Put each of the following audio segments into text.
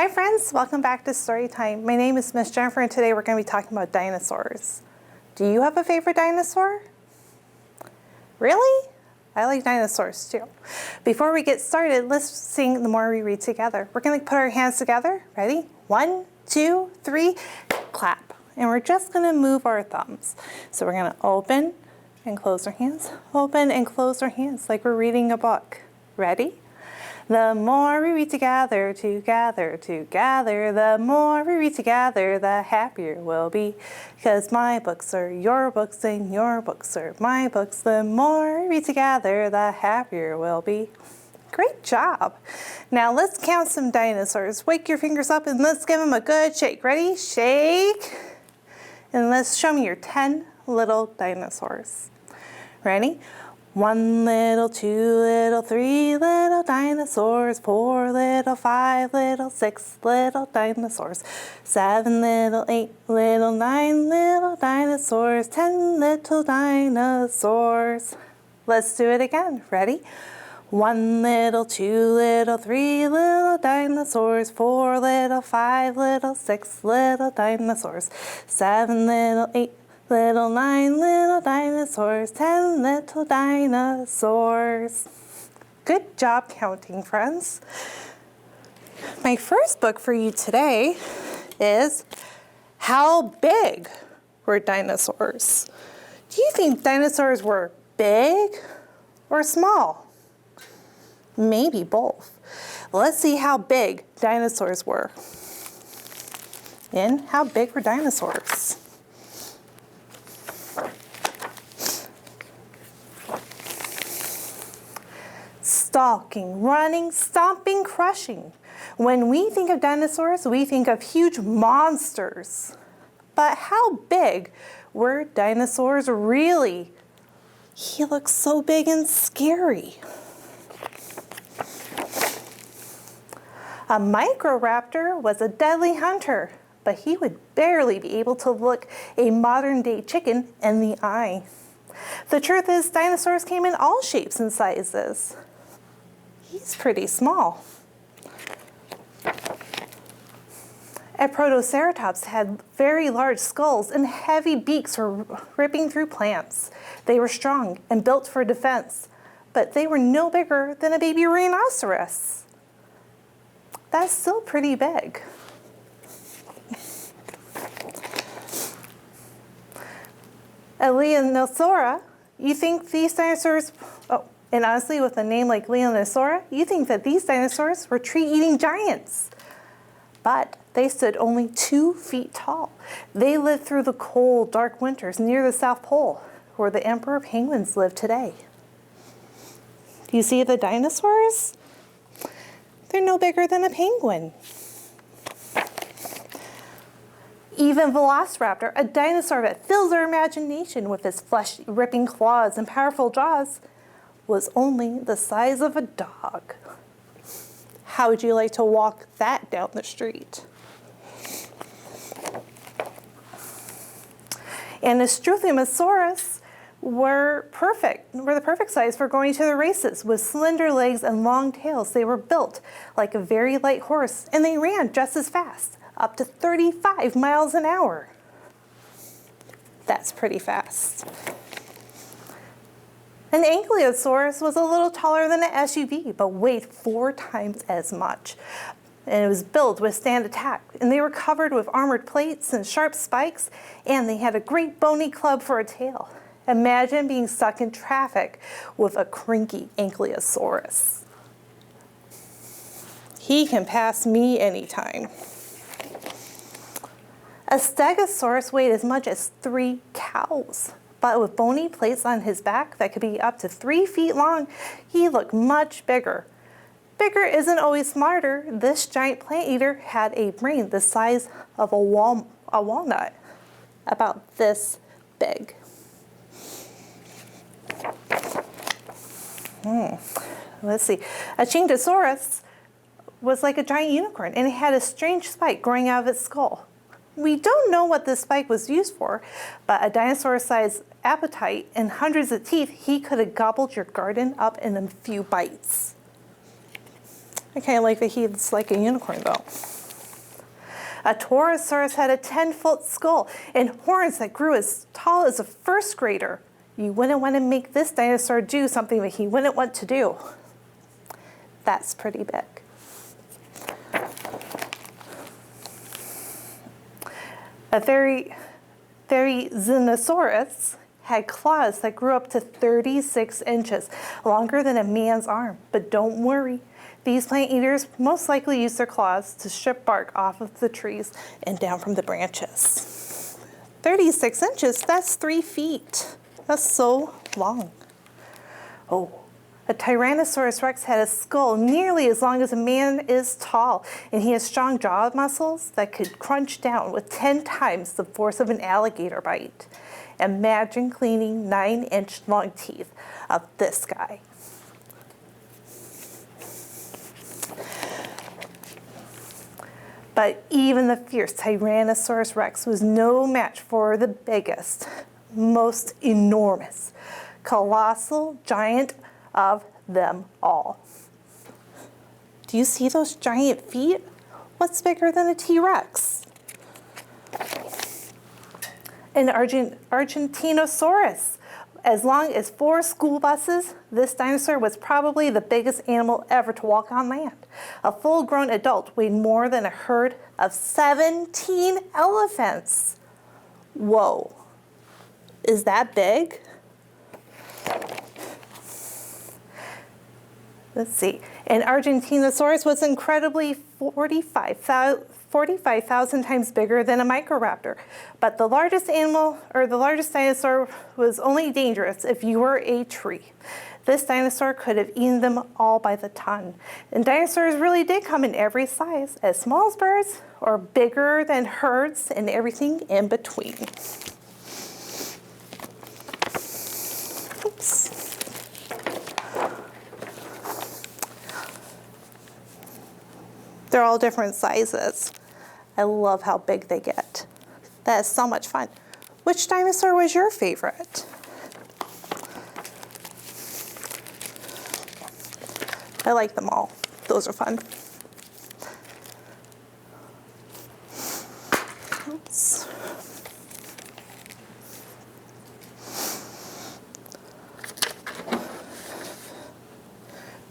Hi friends, welcome back to Storytime. My name is Miss Jennifer and today we're going to be talking about dinosaurs. Do you have a favorite dinosaur? Really? I like dinosaurs too. Before we get started, let's sing The More We Read together. We're going to put our hands together. Ready? 1, 2, 3, clap. And we're just going to move our thumbs. So we're going to open and close our hands, open and close our hands like we're reading a book. Ready? The more we read together, together, the more we read together, the happier we'll be. Because my books are your books and your books are my books. The more we read together, the happier we'll be. Great job. Now let's count some dinosaurs. Wake your fingers up and let's give them a good shake. Ready? Shake. And let's show me your 10 little dinosaurs. Ready? 1 little, 2 little, 3 little dinosaurs, 4 little, 5 little, 6 little dinosaurs, 7 little, 8 little, 9 little dinosaurs, 10 little dinosaurs. Let's do it again. Ready? 1 little, 2 little, 3 little dinosaurs, 4 little, 5 little, 6 little dinosaurs, 7 little, 8 little, 9 little dinosaurs, 10 little dinosaurs. Good job counting, friends. My first book for you today is How Big Were Dinosaurs? Do you think dinosaurs were big or small? Maybe both. Let's see how big dinosaurs were. And how big were dinosaurs? Stalking, running, stomping, crushing. When we think of dinosaurs, we think of huge monsters. But how big were dinosaurs really? He looks so big and scary. A Microraptor was a deadly hunter, but he would barely be able to look a modern-day chicken in the eye. The truth is, dinosaurs came in all shapes and sizes. He's pretty small. A Protoceratops had very large skulls and heavy beaks for ripping through plants. They were strong and built for defense, but they were no bigger than a baby rhinoceros. That's still pretty big. A Leonosaura, you think these dinosaurs, and honestly, with a name like Leonosaura, you think that these dinosaurs were tree-eating giants. But they stood only 2 feet tall. They lived through the cold, dark winters near the South Pole, where the emperor penguins live today. Do you see the dinosaurs? They're no bigger than a penguin. Even Velociraptor, a dinosaur that fills our imagination with his flesh-ripping claws and powerful jaws, was only the size of a dog. How would you like to walk that down the street? And the Struthiosaurus were the perfect size for going to the races. With slender legs and long tails, they were built like a very light horse, and they ran just as fast, up to 35 miles an hour. That's pretty fast. An Ankylosaurus was a little taller than an SUV, but weighed 4 times as much. And it was built to withstand attack. And they were covered with armored plates and sharp spikes, and they had a great bony club for a tail. Imagine being stuck in traffic with a cranky Ankylosaurus. He can pass me anytime. A Stegosaurus weighed as much as 3 cows. But with bony plates on his back that could be up to 3 feet long, he looked much bigger. Bigger isn't always smarter. This giant plant eater had a brain the size of a walnut, about this big. Let's see. A Chingosaurus was like a giant unicorn, and it had a strange spike growing out of its skull. We don't know what this spike was used for, but a dinosaur-sized appetite and hundreds of teeth, he could have gobbled your garden up in a few bites. I kind of like that he's like a unicorn, though. A Taurosaurus had a 10-foot skull and horns that grew as tall as a first grader. You wouldn't want to make this dinosaur do something that he wouldn't want to do. That's pretty big. A Tyrannosaurus had claws that grew up to 36 inches, longer than a man's arm. But don't worry, these plant eaters most likely use their claws to strip bark off of the trees and down from the branches. 36 inches, that's 3 feet. That's so long. Oh, a Tyrannosaurus Rex had a skull nearly as long as a man is tall, and he has strong jaw muscles that could crunch down with 10 times the force of an alligator bite. Imagine cleaning 9-inch long teeth of this guy. But even the fierce Tyrannosaurus Rex was no match for the biggest, most enormous, colossal giant of them all. Do you see those giant feet? What's bigger than a T-Rex? An Argentinosaurus. As long as 4 school buses, this dinosaur was probably the biggest animal ever to walk on land. A full-grown adult weighed more than a herd of 17 elephants. Whoa. Is that big? Let's see. An Argentinosaurus was incredibly 45,000 times bigger than a Microraptor. But the largest animal, or the largest dinosaur, was only dangerous if you were a tree. This dinosaur could have eaten them all by the ton. And dinosaurs really did come in every size, as small as birds or bigger than herds and everything in between. Oops. They're all different sizes. I love how big they get. That is so much fun. Which dinosaur was your favorite? I like them all. Those are fun. Oops.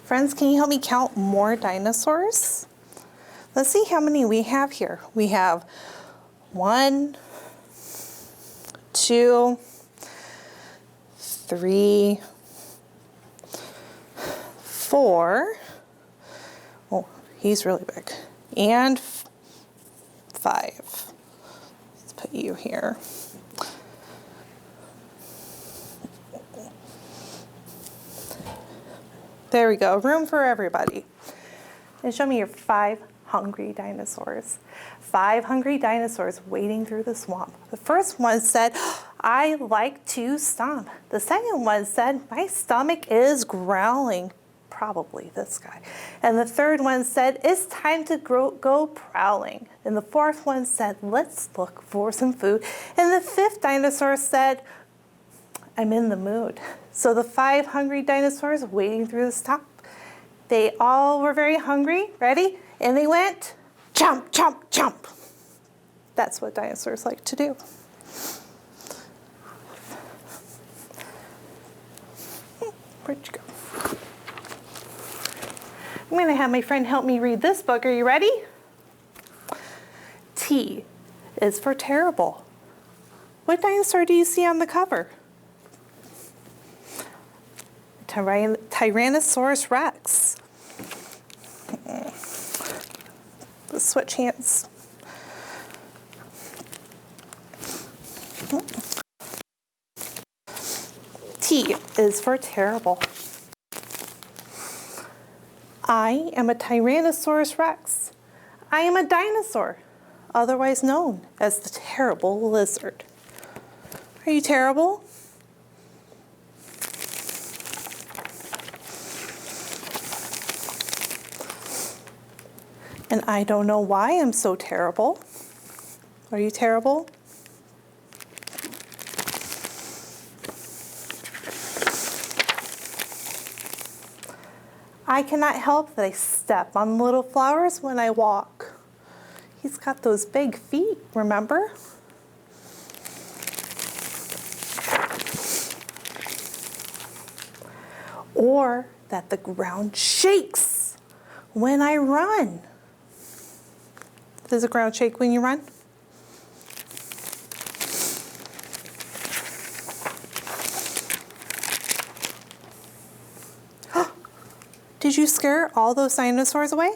Friends, can you help me count more dinosaurs? Let's see how many we have here. We have 1, 2, 3, 4. Oh, he's really big. And 5. Let's put you here. There we go, room for everybody. And show me your 5 hungry dinosaurs. 5 hungry dinosaurs wading through the swamp. The first one said, I like to stomp. The second one said, my stomach is growling. Probably this guy. And the third one said, it's time to go prowling. And the fourth one said, let's look for some food. And the 5th dinosaur said, I'm in the mood. So the 5 hungry dinosaurs wading through the swamp, they all were very hungry. Ready? And they went, chomp, chomp, chomp. That's what dinosaurs like to do. Where'd you go? I'm going to have my friend help me read this book. Are you ready? T is for terrible. What dinosaur do you see on the cover? Tyrannosaurus Rex. Let's switch hands. T is for terrible. I am a Tyrannosaurus Rex. I am a dinosaur, otherwise known as the terrible lizard. Are you terrible? And I don't know why I'm so terrible. Are you terrible? I cannot help that I step on little flowers when I walk. He's got those big feet, remember? Or that the ground shakes when I run. Does the ground shake when you run? Did you scare all those dinosaurs away?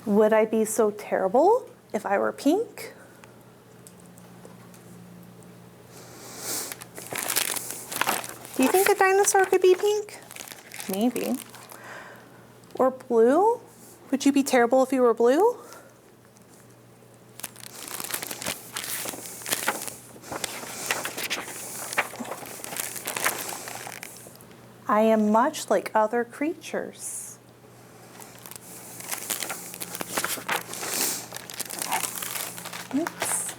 Would I be so terrible if I were pink? Do you think a dinosaur could be pink? Maybe. Or blue? Would you be terrible if you were blue? I am much like other creatures. Oops.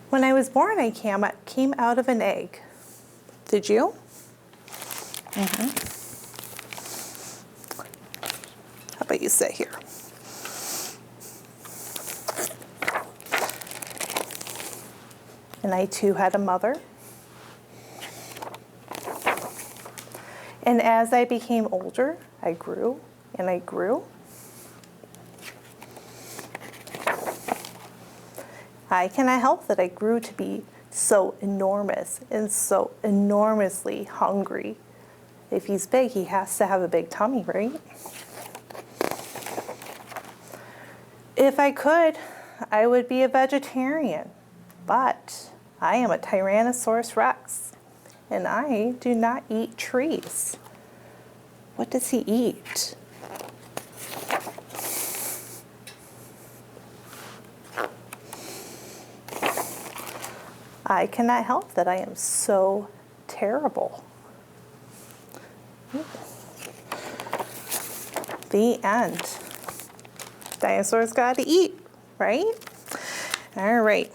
When I was born, I came out of an egg. Did you? How about you sit here? And I too had a mother. And as I became older, I grew and I grew. I cannot help that I grew to be so enormous and so enormously hungry. If he's big, he has to have a big tummy, right? If I could, I would be a vegetarian, but I am a Tyrannosaurus Rex, and I do not eat trees. What does he eat? I cannot help that I am so terrible. The end. Dinosaurs gotta eat, right? All right.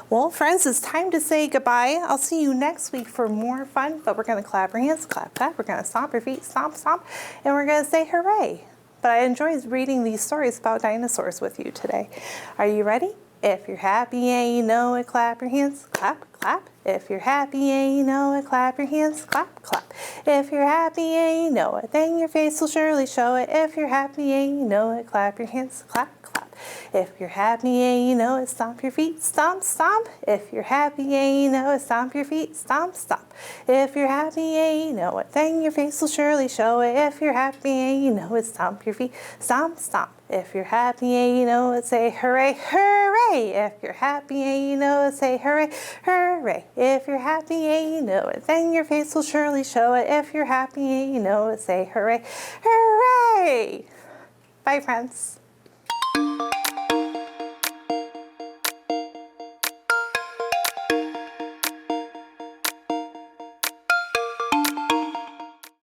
Well, friends, it's time to say goodbye. I'll see you next week for more fun, but we're gonna clap our hands, clap, clap. We're gonna stomp our feet, stomp, stomp, and we're gonna say hooray. But I enjoyed reading these stories about dinosaurs with you today. Are you ready? If you're happy and you know it, clap your hands, clap, clap. If you're happy and you know it, clap your hands, clap, clap. If you're happy and you know it, then your face will surely show it. If you're happy and you know it, clap your hands, clap, clap. If you're happy and you know it, stomp your feet, stomp, stomp. If you're happy and you know it, stomp your feet, stomp, stomp. If you're happy and you know it, then your face will surely show it. If you're happy and you know it, stomp your feet, stomp, stomp. If you're happy and you know it, say hooray, hooray. If you're happy and you know it, say hooray, hooray. If you're happy and you know it, then your face will surely show it. If you're happy and you know it, say hooray, hooray. Bye, friends.